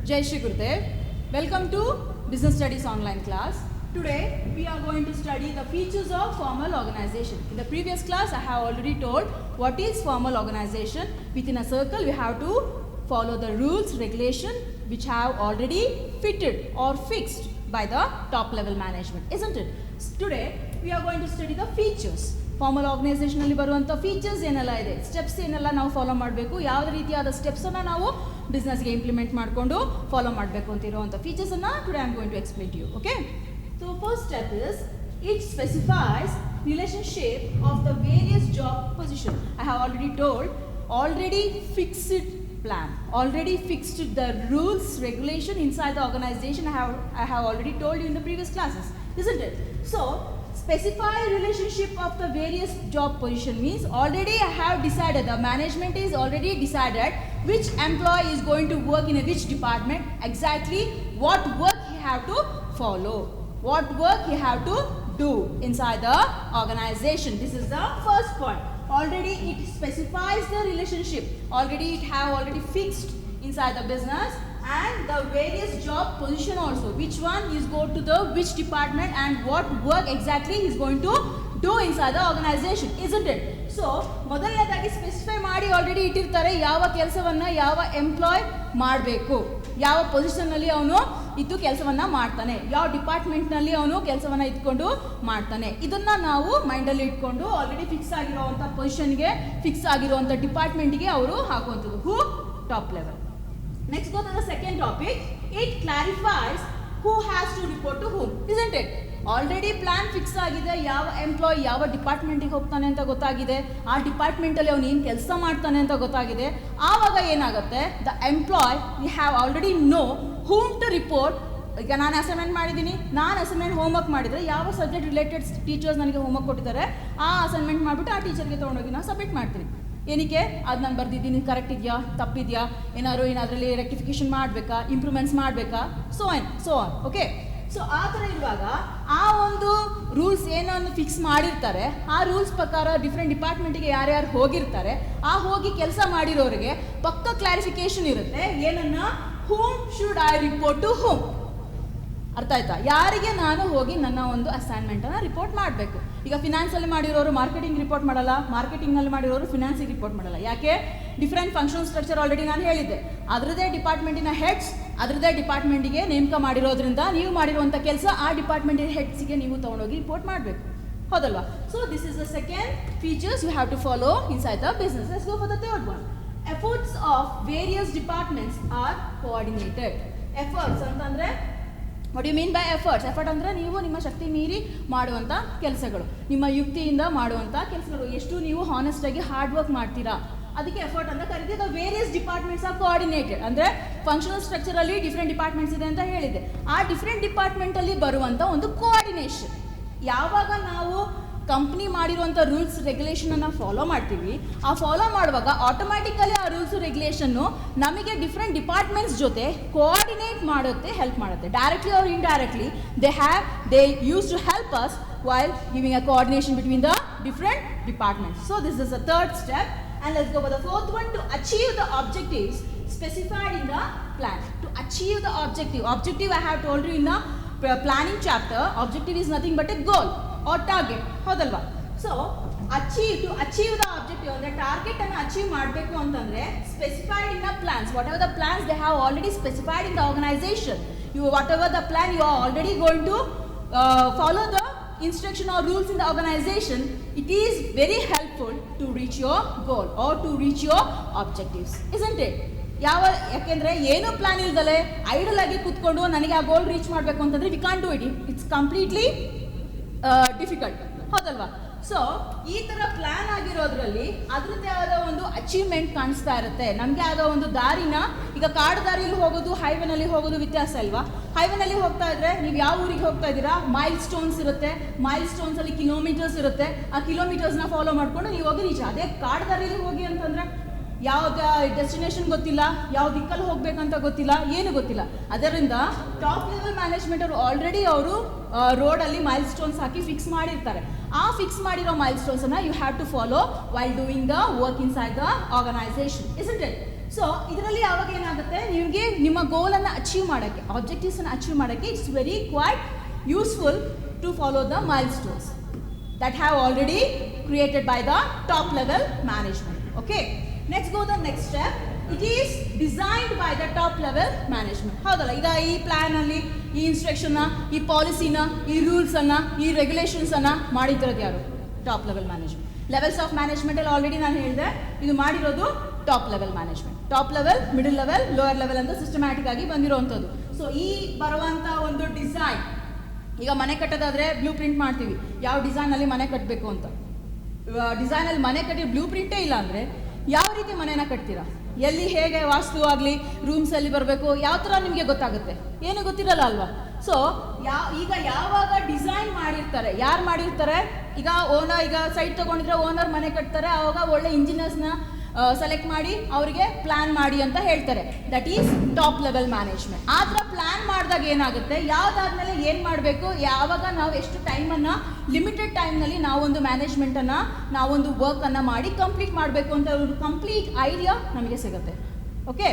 Jai Shri Gurudev. Welcome to Business Studies online class. Today we are going to study the features of formal organization. In the previous class I have already told what is formal organization. Within a circle we have to follow the rules, regulation which have already fitted or fixed by the top level management, isn't it? Today we are going to study the features. Formal ಆರ್ಗನೈಸೇಷನಲ್ಲಿ ಬರುವಂಥ features ಏನೆಲ್ಲ ಇದೆ, steps ಏನೆಲ್ಲ ನಾವು follow ಮಾಡಬೇಕು, ಯಾವುದೇ ರೀತಿಯಾದ ಸ್ಟೆಪ್ಸನ್ನು ನಾವು ಬಿಸ್ನೆಸ್ಗೆ ಇಂಪ್ಲಿಮೆಂಟ್ ಮಾಡಿಕೊಂಡು ಫಾಲೋ ಮಾಡಬೇಕು ಅಂತ ಇರುವಂಥ ಫೀಚರ್ಸನ್ನು today I am going to explain to you. Okay, so first step is it specifies relationship of the various job position. I have already told already fixed plan, already fixed the rules, regulation inside the organization. I have already told you in the previous classes, isn't it? So specify relationship of the various job position means already I have decided, the management is already decided which employee is going to work in a which department, exactly what work he have to follow, what work he have to do inside the organization. This is the first point. Already it specifies the relationship, already it have already fixed inside the business and the various job position also, which one is go to the which department and what work exactly he is going to do inside the organization, isn't it? So ಮೊದಲನೇದಾಗಿ specify ಮಾಡಿ already ಇಟ್ಟಿರ್ತಾರೆ ಯಾವ ಕೆಲಸವನ್ನು ಯಾವ employee ಮಾಡಬೇಕು, ಯಾವ ಪೊಸಿಷನ್ನಲ್ಲಿ ಅವನು ಇದ್ದು ಕೆಲಸವನ್ನು ಮಾಡ್ತಾನೆ, ಯಾವ ಡಿಪಾರ್ಟ್ಮೆಂಟ್ನಲ್ಲಿ ಅವನು ಕೆಲಸವನ್ನು ಇಟ್ಕೊಂಡು ಮಾಡ್ತಾನೆ. ಇದನ್ನು ನಾವು ಮೈಂಡಲ್ಲಿ ಇಟ್ಕೊಂಡು ಆಲ್ರೆಡಿ ಫಿಕ್ಸ್ ಆಗಿರುವಂಥ ಪೊಸಿಷನ್ಗೆ, ಫಿಕ್ಸ್ ಆಗಿರುವಂಥ ಡಿಪಾರ್ಟ್ಮೆಂಟ್ಗೆ ಅವರು ಹಾಕುವಂಥದ್ದು. Who? Top level. Next go to the second topic. It clarifies who has to report to whom, isn't it? Already plan fix ಆಗಿದೆ, ಯಾವ ಎಂಪ್ಲಾಯ್ ಯಾವ ಡಿಪಾರ್ಟ್ಮೆಂಟಿಗೆ ಹೋಗ್ತಾನೆ ಅಂತ ಗೊತ್ತಾಗಿದೆ, ಆ ಡಿಪಾರ್ಟ್ಮೆಂಟಲ್ಲಿ ಅವನು ಏನು ಕೆಲಸ ಮಾಡ್ತಾನೆ ಅಂತ ಗೊತ್ತಾಗಿದೆ. ಆವಾಗ ಏನಾಗುತ್ತೆ, the employee you have already know whom to report. ಈಗ ನಾನು ಅಸೈನ್ಮೆಂಟ್ ಮಾಡಿದ್ದೀನಿ, ನಾನು ಅಸೈನ್ಮೆಂಟ್ ಹೋಮ್ವರ್ಕ್ ಮಾಡಿದರೆ ಯಾವ ಸಬ್ಜೆಕ್ಟ್ ರಿಲೇಟೆಡ್ ಟೀಚರ್ಸ್ ನನಗೆ ಹೋಮ್ವರ್ಕ್ ಕೊಟ್ಟಿದ್ದಾರೆ ಆ ಅಸೈನ್ಮೆಂಟ್ ಮಾಡಿಬಿಟ್ಟು ಆ ಟೀಚರ್ಗೆ ತೊಗೊಂಡೋಗಿ ನಾನು ಸಬ್ಮಿಟ್ ಮಾಡ್ತೀನಿ. ಏನಕ್ಕೆ, ಅದು ನಾನು ಬರ್ದಿದ್ದೀನಿ ಕರೆಕ್ಟ್ ಇದೆಯಾ ತಪ್ಪಿದೆಯಾ, ಏನಾದರಲ್ಲಿ ರೆಕ್ಟಿಫಿಕೇಷನ್ ಮಾಡಬೇಕಾ, ಇಂಪ್ರೂವ್ಮೆಂಟ್ಸ್ ಮಾಡಬೇಕಾ, ಸೋ ಆನ್. ಓಕೆ, ಸೊ ಆ ಥರ ಇರುವಾಗ ಆ ಒಂದು ರೂಲ್ಸ್ ಏನನ್ನು ಫಿಕ್ಸ್ ಮಾಡಿರ್ತಾರೆ ಆ ರೂಲ್ಸ್ ಪ್ರಕಾರ ಡಿಫ್ರೆಂಟ್ ಡಿಪಾರ್ಟ್ಮೆಂಟಿಗೆ ಯಾರ್ಯಾರು ಹೋಗಿರ್ತಾರೆ ಆ ಹೋಗಿ ಕೆಲಸ ಮಾಡಿರೋರಿಗೆ ಪಕ್ಕ ಕ್ಲಾರಿಫಿಕೇಶನ್ ಇರುತ್ತೆ. ಏನನ್ನ, whom should I report to whom. ಅರ್ಥ ಆಯ್ತಾ? ಯಾರಿಗೆ ನಾನು ಹೋಗಿ ನನ್ನ ಒಂದು ಅಸೈನ್ಮೆಂಟನ್ನು ರಿಪೋರ್ಟ್ ಮಾಡಬೇಕು. ಈಗ ಫಿನಾನ್ಸಲ್ಲಿ ಮಾಡಿರೋರು ಮಾರ್ಕೆಟಿಂಗ್ ರಿಪೋರ್ಟ್ ಮಾಡಲ್ಲ, ಮಾರ್ಕೆಟಿಂಗ್ನಲ್ಲಿ ಮಾಡಿರೋರು ಫಿನಾನ್ಸಿಗೆ ರಿಪೋರ್ಟ್ ಮಾಡಲ್ಲ. ಯಾಕೆ? ಡಿಫ್ರೆಂಟ್ ಫಂಕ್ಷನ್ ಸ್ಟ್ರಕ್ಚರ್ ಆಲ್ರೆಡಿ ನಾನು ಹೇಳಿದ್ದೆ. ಅದರದ್ದೇ ಡಿಪಾರ್ಟ್ಮೆಂಟಿನ ಹೆಡ್ಸ್ ಅದರದ್ದೇ ಡಿಪಾರ್ಟ್ಮೆಂಟಿಗೆ ನೇಮಕ ಮಾಡಿರೋದ್ರಿಂದ ನೀವು ಮಾಡಿರುವಂಥ ಕೆಲಸ ಆ ಡಿಪಾರ್ಟ್ಮೆಂಟಿನ ಹೆಡ್ಸ್ಗೆ ನೀವು ತೊಗೊಂಡೋಗಿ ರಿಪೋರ್ಟ್ ಮಾಡಬೇಕು, ಹೌದಲ್ವಾ? So this is the second features you have to follow inside the business. Let's go for the third one. Efforts of various departments are coordinated. Efforts ಅಂತಂದರೆ what you mean by efforts? Effort ಅಂದರೆ ನೀವು ನಿಮ್ಮ ಶಕ್ತಿ ಮೀರಿ ಮಾಡುವಂಥ ಕೆಲಸಗಳು, ನಿಮ್ಮ ಯುಕ್ತಿಯಿಂದ ಮಾಡುವಂಥ ಕೆಲಸಗಳು, ಎಷ್ಟು ನೀವು ಹಾನೆಸ್ಟಾಗಿ ಹಾರ್ಡ್ ವರ್ಕ್ ಮಾಡ್ತೀರಾ ಅದಕ್ಕೆ ಎಫರ್ಟ್ ಅಂತ ಕರೀತೀವಿ. The various departments are coordinated ಅಂದರೆ ಫಂಕ್ಷನಲ್ ಸ್ಟ್ರಕ್ಚರಲ್ಲಿ ಡಿಫ್ರೆಂಟ್ ಡಿಪಾರ್ಟ್ಮೆಂಟ್ಸ್ ಇದೆ ಅಂತ ಹೇಳಿದೆ. ಆ ಡಿಫ್ರೆಂಟ್ ಡಿಪಾರ್ಟ್ಮೆಂಟಲ್ಲಿ ಬರುವಂಥ ಒಂದು ಕೋಆರ್ಡಿನೇಷನ್. ಯಾವಾಗ ನಾವು ಕಂಪ್ನಿ ಮಾಡಿರುವಂಥ ರೂಲ್ಸ್ ರೆಗ್ಯುಲೇಷನನ್ನು ಫಾಲೋ ಮಾಡ್ತೀವಿ, ಆ ಫಾಲೋ ಮಾಡುವಾಗ ಆಟೋಮ್ಯಾಟಿಕಲಿ ಆ ರೂಲ್ಸು ರೆಗ್ಯುಲೇಷನ್ನು ನಮಗೆ ಡಿಫ್ರೆಂಟ್ ಡಿಪಾರ್ಟ್ಮೆಂಟ್ಸ್ ಜೊತೆ ಕೋಆರ್ಡಿನೇಟ್ ಮಾಡೋಕ್ಕೆ ಹೆಲ್ಪ್ ಮಾಡುತ್ತೆ. Directly or indirectly they use to help us while giving a coordination between the different departments. So this is the third step, and let's go for the fourth one. To achieve the objectives specified in the plan. To achieve the objective I have told you in the planning chapter. Objective is nothing but a goal or target, ಹೌದಲ್ವಾ? So to achieve the objective ಅಂದರೆ target ಅನ್ನು achieve ಮಾಡಬೇಕು ಅಂತಂದರೆ specified in the plans. Whatever the plans they have already specified in the organization. Whatever the plan you are already going to follow the instruction or rules in the organization, it is very helpful to reach your goal or to reach your objectives, isn't it? ಯಾಕೆಂದರೆ ಏನೂ plan ಇಲ್ದಲೆ idle ಆಗಿ ಕೂತ್ಕೊಂಡು ನನಗೆ ಆ goal reach ಮಾಡಬೇಕು ಅಂತಂದರೆ we can't do it. It's completely difficult, ಹೌದಲ್ವಾ? So ಈ ಥರ ಪ್ಲ್ಯಾನ್ ಆಗಿರೋದ್ರಲ್ಲಿ ಅದರದ್ದೇ ಆದ ಒಂದು ಅಚೀವ್ಮೆಂಟ್ ಕಾಣಿಸ್ತಾ ಇರುತ್ತೆ. ನಮಗೆ ಆದ ಒಂದು ದಾರಿನ, ಈಗ ಕಾಡು ದಾರಿಯಲ್ಲಿ ಹೋಗೋದು ಹೈವೇನಲ್ಲಿ ಹೋಗೋದು ವ್ಯತ್ಯಾಸ ಅಲ್ವಾ? ಹೈವೇನಲ್ಲಿ ಹೋಗ್ತಾ ಇದ್ರೆ ನೀವು ಯಾವ ಊರಿಗೆ ಹೋಗ್ತಾ ಇದ್ದೀರಾ, ಮೈಲ್ ಸ್ಟೋನ್ಸ್ ಇರುತ್ತೆ, ಮೈಲ್ ಸ್ಟೋನ್ಸಲ್ಲಿ ಕಿಲೋಮೀಟರ್ಸ್ ಇರುತ್ತೆ, ಆ ಕಿಲೋಮೀಟರ್ಸ್ನ ಫಾಲೋ ಮಾಡಿಕೊಂಡು ನೀವು ಹೋಗಿ ರೀಚ್. ಅದೇ ಕಾಡು ದಾರಿಯಲ್ಲಿ ಹೋಗಿ ಅಂತಂದರೆ ಯಾವ್ದು ಡೆಸ್ಟಿನೇಷನ್ ಗೊತ್ತಿಲ್ಲ, ಯಾವ ದಿಕ್ಕಲ್ಲಿ ಹೋಗ್ಬೇಕಂತ ಗೊತ್ತಿಲ್ಲ, ಏನು ಗೊತ್ತಿಲ್ಲ. ಅದರಿಂದ ಟಾಪ್ ಲೆವೆಲ್ ಮ್ಯಾನೇಜ್ಮೆಂಟ್ ಅವರು ಆಲ್ರೆಡಿ ಅವರು ರೋಡಲ್ಲಿ ಮೈಲ್ ಸ್ಟೋನ್ಸ್ ಹಾಕಿ ಫಿಕ್ಸ್ ಮಾಡಿರ್ತಾರೆ. ಆ ಫಿಕ್ಸ್ ಮಾಡಿರೋ ಮೈಲ್ ಸ್ಟೋನ್ಸನ್ನು you have to follow while doing the work inside the organisation, isn't it? So ಇದರಲ್ಲಿ ಯಾವಾಗ ಏನಾಗುತ್ತೆ, ನಿಮಗೆ ನಿಮ್ಮ ಗೋಲನ್ನು ಅಚೀವ್ ಮಾಡೋಕ್ಕೆ, ಆಬ್ಜೆಕ್ಟಿವ್ಸನ್ನು ಅಚೀವ್ ಮಾಡೋಕ್ಕೆ it's very quite useful to follow the milestones that have already created by the top level management. Okay, let's go the next step. It is designed by the top level management. ಹೌದಲ್ಲ, ಈಗ ಈ plan ಅಲ್ಲಿ ಈ ಇನ್ಸ್ಟ್ರಕ್ಷನ್ನ, ಈ ಪಾಲಿಸಿನ, ಈ rules ಅನ್ನ, ಈ regulations ಅನ್ನ ಮಾಡಿರೋದು ಯಾರು? Top level management. Levels of management ಅಲ್ಲಿ ಆಲ್ರೆಡಿ ನಾನು ಹೇಳಿದೆ, ಇದು ಮಾಡಿರೋದು top level management. Top level, middle level, lower level ಅಂತ ಸಿಸ್ಟಮ್ಯಾಟಿಕ್ ಆಗಿ ಬಂದಿರುವಂಥದ್ದು. ಸೊ ಈ ಬರುವಂಥ ಒಂದು ಡಿಸೈನ್, ಈಗ ಮನೆ ಕಟ್ಟೋದಾದರೆ ಬ್ಲೂ ಪ್ರಿಂಟ್ ಮಾಡ್ತೀವಿ, ಯಾವ ಡಿಸೈನಲ್ಲಿ ಮನೆ ಕಟ್ಟಬೇಕು ಅಂತ. ಡಿಸೈನಲ್ಲಿ ಮನೆ ಕಟ್ಟಿರೋ ಬ್ಲೂ ಪ್ರಿಂಟೇ ಇಲ್ಲ ಅಂದರೆ ಯಾವ ರೀತಿ ಮನೆನ ಕಟ್ತೀರಾ? ಎಲ್ಲಿ ಹೇಗೆ ವಾಸ್ತು ಆಗಲಿ, ರೂಮ್ಸ್ ಎಲ್ಲಿ ಬರಬೇಕು, ಯಾವ ಥರ ನಿಮಗೆ ಗೊತ್ತಾಗುತ್ತೆ? ಏನು ಗೊತ್ತಿರಲ್ಲ ಅಲ್ವಾ? ಸೊ ಈಗ ಯಾವಾಗ ಡಿಸೈನ್ ಮಾಡಿರ್ತಾರೆ, ಯಾರು ಮಾಡಿರ್ತಾರೆ, ಈಗ ಓನರ್, ಈಗ ಸೈಟ್ ತೊಗೊಂಡಿದ್ರೆ ಓನರ್ ಮನೆ ಕಟ್ತಾರೆ, ಆವಾಗ ಒಳ್ಳೆ ಇಂಜಿನಿಯರ್ಸ್ನ ಸೆಲೆಕ್ಟ್ ಮಾಡಿ ಅವರಿಗೆ ಪ್ಲ್ಯಾನ್ ಮಾಡಿ ಅಂತ ಹೇಳ್ತಾರೆ. That is top level management. ಆ ಥರ ಪ್ಲ್ಯಾನ್ ಮಾಡಿದಾಗ ಏನಾಗುತ್ತೆ, ಯಾವುದಾದ್ಮೇಲೆ ಏನು ಮಾಡಬೇಕು, ಯಾವಾಗ ನಾವು ಎಷ್ಟು ಟೈಮನ್ನು, ಲಿಮಿಟೆಡ್ ಟೈಮ್ನಲ್ಲಿ ನಾವೊಂದು ಮ್ಯಾನೇಜ್ಮೆಂಟನ್ನು, ನಾವೊಂದು ವರ್ಕನ್ನು ಮಾಡಿ ಕಂಪ್ಲೀಟ್ ಮಾಡಬೇಕು ಅಂತ ಒಂದು ಕಂಪ್ಲೀಟ್ ಐಡಿಯಾ ನಮಗೆ ಸಿಗುತ್ತೆ. ಓಕೆ,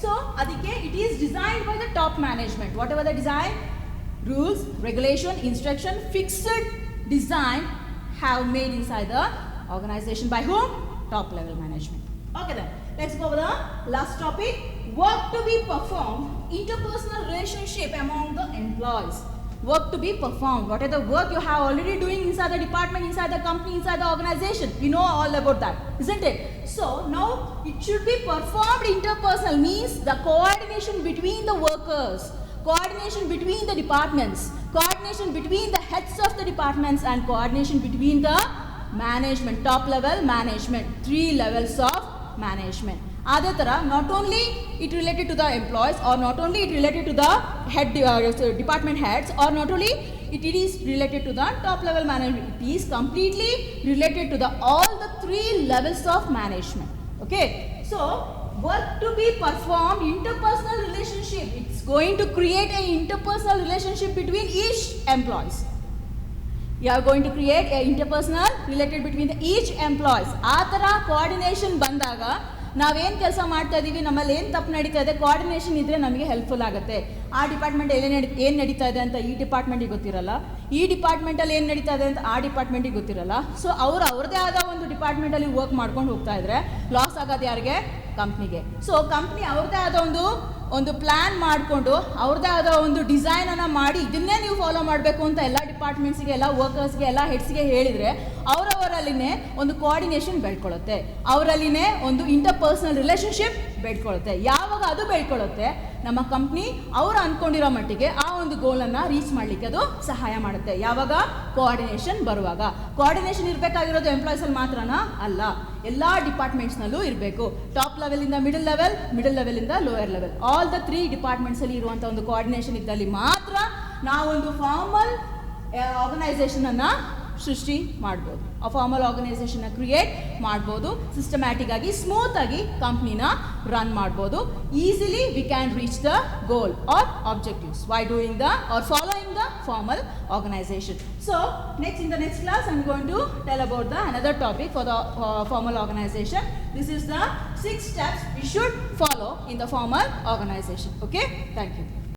ಸೊ ಅದಕ್ಕೆ it is designed by the top management. What ever the design, rules, regulation, instruction, fixed design have made inside the organization by whom? Top level management. Okay then, let's go over the last topic. Work to be performed, interpersonal relationship among the employees. Work to be performed. What are the work you have already doing inside the department, inside the company, inside the organization? We know all about that, isn't it? So now it should be performed interpersonal, means the coordination between the workers, coordination between the departments, coordination between the heads of the departments, and coordination between the management, top level management, 3 levels of management. ಅದೇ ಥರ not only it related to the employees, or not only it related to the head department heads, or not only it is related to the top level management, it is completely related to the all the 3 levels of management. Okay, so work to be performed, interpersonal relationship, it's going to create an interpersonal relationship between each employees. You are going to create a interpersonal related between the each employees. ಆ ಥರ coordination ಬಂದಾಗ ನಾವೇನು ಕೆಲಸ ಮಾಡ್ತಾ ಇದ್ದೀವಿ, ನಮ್ಮಲ್ಲಿ ಏನು ತಪ್ಪು ನಡೀತಾ ಇದೆ, ಕೋಆರ್ಡಿನೇಷನ್ ಇದ್ದರೆ ನಮಗೆ ಹೆಲ್ಪ್ಫುಲ್ ಆಗುತ್ತೆ. ಆ ಡಿಪಾರ್ಟ್ಮೆಂಟ್ ಏನು ನಡೀತಾ ಇದೆ ಅಂತ ಈ ಡಿಪಾರ್ಟ್ಮೆಂಟಿಗೆ ಗೊತ್ತಿರಲ್ಲ, ಈ ಡಿಪಾರ್ಟ್ಮೆಂಟಲ್ಲಿ ಏನು ನಡೀತಾ ಇದೆ ಅಂತ ಆ ಡಿಪಾರ್ಟ್ಮೆಂಟಿಗೆ ಗೊತ್ತಿರಲ್ಲ. ಸೊ ಅವ್ರದ್ದೇ ಆದ ಒಂದು ಡಿಪಾರ್ಟ್ಮೆಂಟಲ್ಲಿ ವರ್ಕ್ ಮಾಡ್ಕೊಂಡು ಹೋಗ್ತಾ ಇದ್ರೆ ಲಾಸ್ ಆಗೋದು ಯಾರಿಗೆ? ಕಂಪ್ನಿಗೆ. ಸೊ ಕಂಪ್ನಿ ಅವ್ರದ್ದೇ ಆದ ಒಂದು ಪ್ಲ್ಯಾನ್ ಮಾಡಿಕೊಂಡು ಅವ್ರದ್ದೇ ಆದ ಒಂದು ಡಿಸೈನನ್ನು ಮಾಡಿ ಇದನ್ನೇ ನೀವು ಫಾಲೋ ಮಾಡಬೇಕು ಅಂತ ಎಲ್ಲ ಡಿಪಾರ್ಟ್ಮೆಂಟ್ಸ್ಗೆ, ಎಲ್ಲ ವರ್ಕರ್ಸ್ಗೆ, ಎಲ್ಲ ಹೆಡ್ಸ್ಗೆ ಹೇಳಿದರೆ ಅವರವರಲ್ಲಿನೇ ಒಂದು ಕೋಆರ್ಡಿನೇಷನ್ ಬೆಳ್ಕೊಳ್ಳುತ್ತೆ, ಅವರಲ್ಲಿನೇ ಒಂದು ಇಂಟರ್ಪರ್ಸನಲ್ ರಿಲೇಷನ್ಶಿಪ್ ಬೆಳ್ಕೊಳ್ಳುತ್ತೆ. ಯಾವಾಗ ಅದು ಬೆಳ್ಕೊಳ್ಳುತ್ತೆ, ನಮ್ಮ ಕಂಪ್ನಿ ಅವರು ಅಂದ್ಕೊಂಡಿರೋ ಮಟ್ಟಿಗೆ ಆ ಒಂದು ಗೋಲನ್ನು ರೀಚ್ ಮಾಡಲಿಕ್ಕೆ ಅದು ಸಹಾಯ ಮಾಡುತ್ತೆ. ಯಾವಾಗ? ಕೋಆರ್ಡಿನೇಷನ್ ಬರುವಾಗ. ಕೋಆರ್ಡಿನೇಷನ್ ಇರಬೇಕಾಗಿರೋದು ಎಂಪ್ಲಾಯೀಸಲ್ಲಿ ಮಾತ್ರನಾ? ಅಲ್ಲ, ಎಲ್ಲ ಡಿಪಾರ್ಟ್ಮೆಂಟ್ಸ್ನಲ್ಲೂ ಇರಬೇಕು. ಟಾಪ್ ಲೆವೆಲಿಂದ ಮಿಡಲ್ ಲೆವೆಲ್, ಮಿಡಲ್ ಲೆವೆಲಿಂದ ಲೋಯರ್ ಲೆವೆಲ್, ಆಲ್ ದ 3 ಡಿಪಾರ್ಟ್ಮೆಂಟ್ಸಲ್ಲಿ ಇರುವಂಥ ಒಂದು ಕೋಆರ್ಡಿನೇಷನ್ ಇದ್ದಲ್ಲಿ ಮಾತ್ರ ನಾವೊಂದು ಫಾರ್ಮಲ್ ಆರ್ಗನೈಸೇಷನನ್ನು ಸೃಷ್ಟಿ ಮಾಡ್ಬೋದು, ಆ ಫಾರ್ಮಲ್ ಆರ್ಗನೈಸೇಷನ್ನ ಕ್ರಿಯೇಟ್ ಮಾಡ್ಬೋದು, ಸಿಸ್ಟಮ್ಯಾಟಿಕ್ ಆಗಿ ಸ್ಮೂತ್ ಆಗಿ ಕಂಪ್ನಿನ ರನ್ ಮಾಡ್ಬೋದು. Easily we can reach the goal or objectives by doing the or following the formal organization. So in the next class I'm going to tell about the another topic for the formal organization. This is the 6 steps we should follow in the formal organization. Okay, thank you.